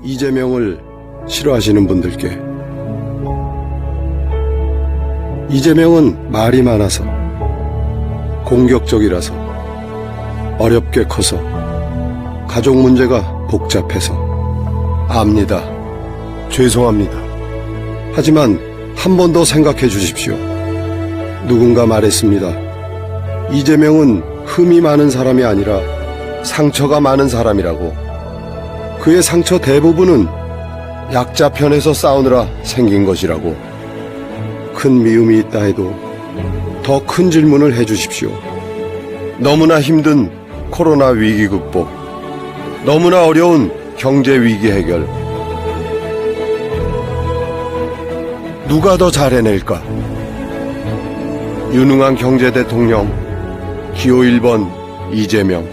이재명을 싫어하시는 분들께, 이재명은 말이 많아서, 공격적이라서, 어렵게 커서, 가족 문제가 복잡해서 압니다. 죄송합니다. 하지만 한 번 더 생각해 주십시오. 누군가 말했습니다. 이재명은 흠이 많은 사람이 아니라 상처가 많은 사람이라고. 그의 상처 대부분은 약자 편에서 싸우느라 생긴 것이라고. 큰 미움이 있다 해도 더 큰 질문을 해 주십시오. 너무나 힘든 코로나 위기 극복, 너무나 어려운 경제 위기 해결, 누가 더 잘해낼까? 유능한 경제 대통령, 기호 1번 이재명.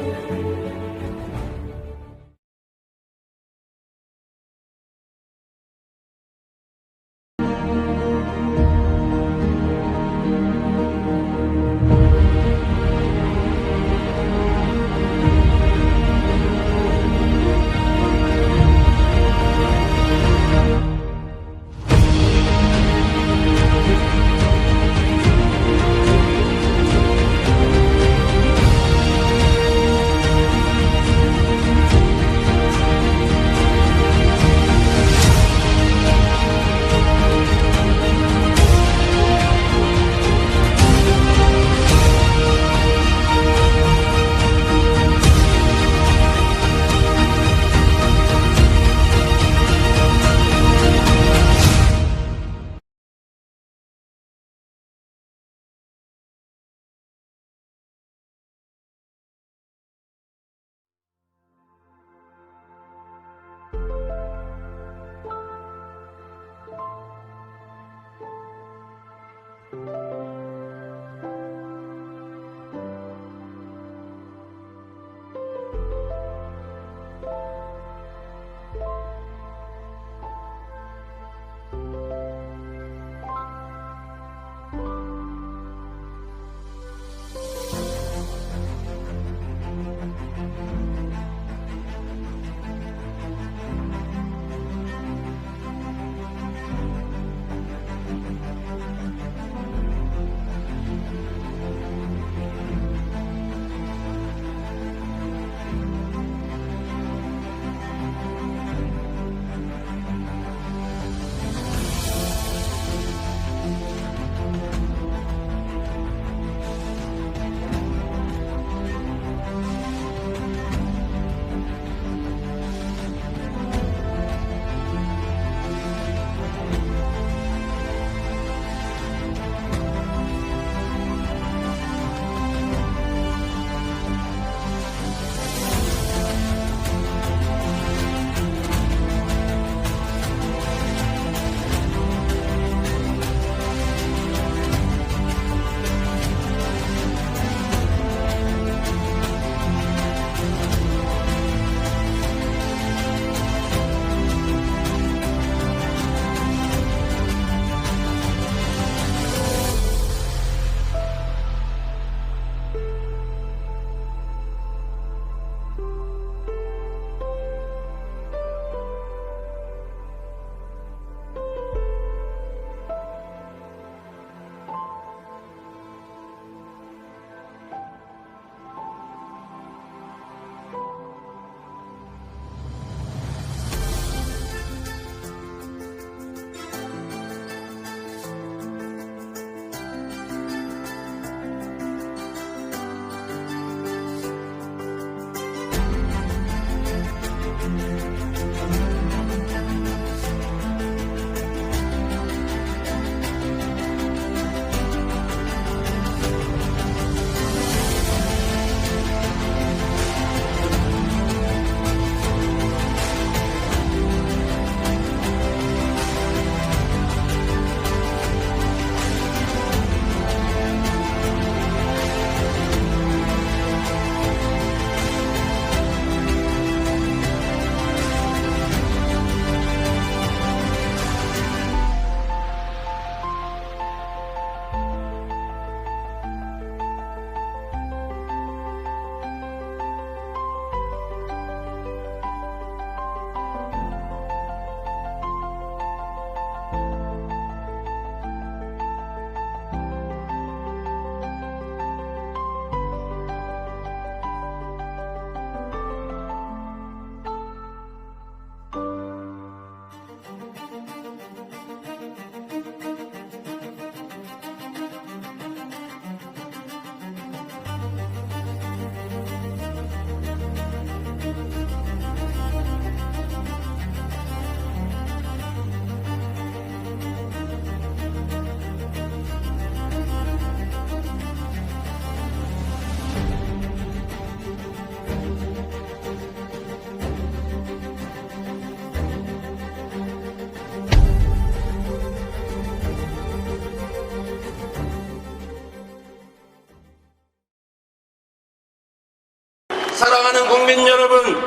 사랑하는 국민 여러분,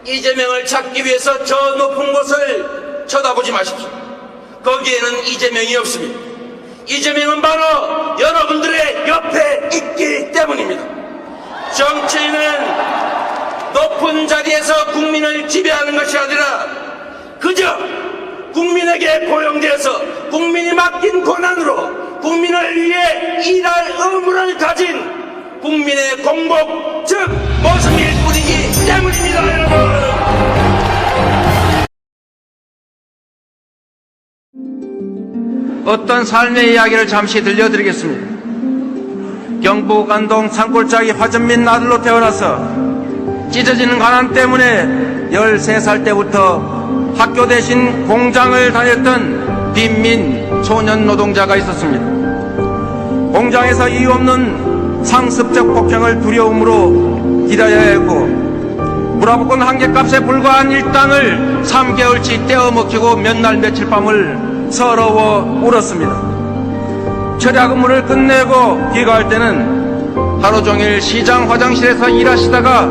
이재명을 찾기 위해서 저 높은 곳을 쳐다보지 마십시오. 거기에는 이재명이 없습니다. 이재명은 바로 여러분들의 옆에 있기 때문입니다. 정치인은 높은 자리에서 국민을 지배하는 것이 아니라 그저 국민에게 고용되어서 국민이 맡긴 권한으로 국민을 위해 일할 의무를 가진 국민의 공복, 즉 모성일 뿐이기 때문입니다, 여러분. 어떤 삶의 이야기를 잠시 들려드리겠습니다. 경북 안동 산골짜기 화전민 아들로 태어나서 찢어지는 가난 때문에 13살 때부터 학교 대신 공장을 다녔던 빈민 소년 노동자가 있었습니다. 공장에서 이유 없는 상습적 폭행을 두려움으로 기다려야 했고, 물화복권 한 개 값에 불과한 일당을 3개월치 떼어먹히고 몇 날 며칠 밤을 서러워 울었습니다. 철야 근무를 끝내고 귀가할 때는 하루 종일 시장 화장실에서 일하시다가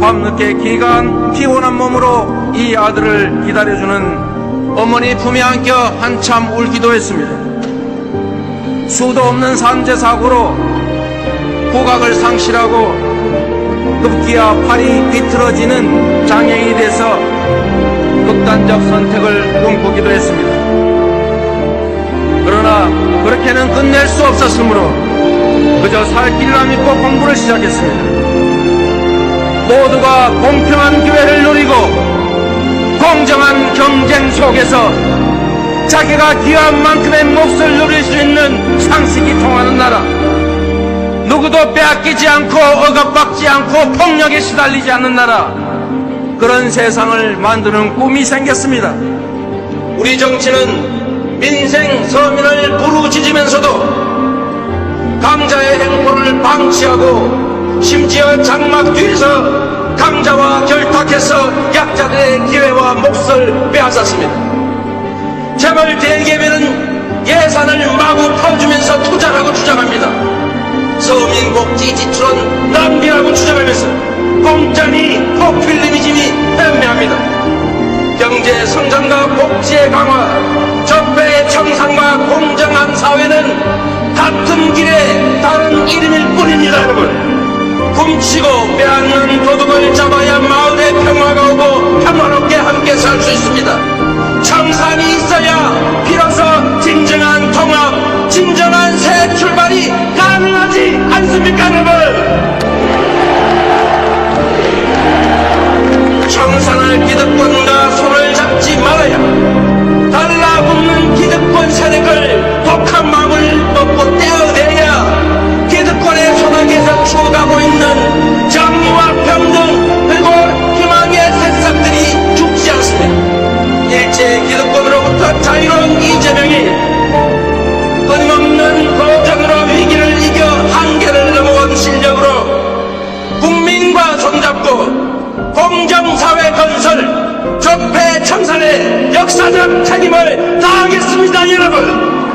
밤늦게 귀가한 피곤한 몸으로 이 아들을 기다려주는 어머니 품에 안겨 한참 울기도 했습니다. 수도 없는 산재 사고로 후각을 상실하고 급기야 팔이 비틀어지는 장애인이 돼서 극단적 선택을 꿈꾸기도 했습니다. 그러나 그렇게는 끝낼 수 없었으므로 그저 살 길이라 믿고 공부를 시작했습니다. 모두가 공평한 기회를 누리고 공정한 경쟁 속에서 자기가 기여한 만큼의 몫을 누릴 수 있는 상식이 통하는 나라, 누구도 빼앗기지 않고 억압받지 않고 폭력에 시달리지 않는 나라, 그런 세상을 만드는 꿈이 생겼습니다. 우리 정치는 민생 서민을 부르짖으면서도 강자의 행보를 방치하고 심지어 장막 뒤에서 강자와 결탁해서 약자들의 기회와 몫을 빼앗았습니다. 재벌 대기업에는 예산을 마구 퍼주면서 투자라고 주장합니다. 서민 복지 지출은 낭비라고 주장하면서 공짜니 포퓰리즘이 변명합니다. 경제 성장과 복지의 강화, 적폐의 청산과 공정한 사회는 같은 길에 다른 이름일 뿐입니다, 여러분. 훔치고 빼앗는 도둑을 잡아야 마을에 평화가 오고 평화롭게 함께 살 수 있습니다. 청산이 있어야 비로소 진정한 통합, 진정한 새 출발이 가능하지 않습니까, 여러분? 청산할 기득권과 손을 잡지 말아야 달라붙는 기득권 세력을 독한 마음을 먹고 떼어내야 기득권의 소나기에서 추어가고 있는 정의와 평등 그리고 희망의 새싹들이 죽지 않습니다. 일제 기득권으로부터 자유로운 이재명이 끊임없는 도전으로 위기를 이겨 한계를 넘어온 실력으로 국민과 손잡고 공정사회 건설, 적폐 청산의 역사적 책임을 다하겠습니다, 여러분.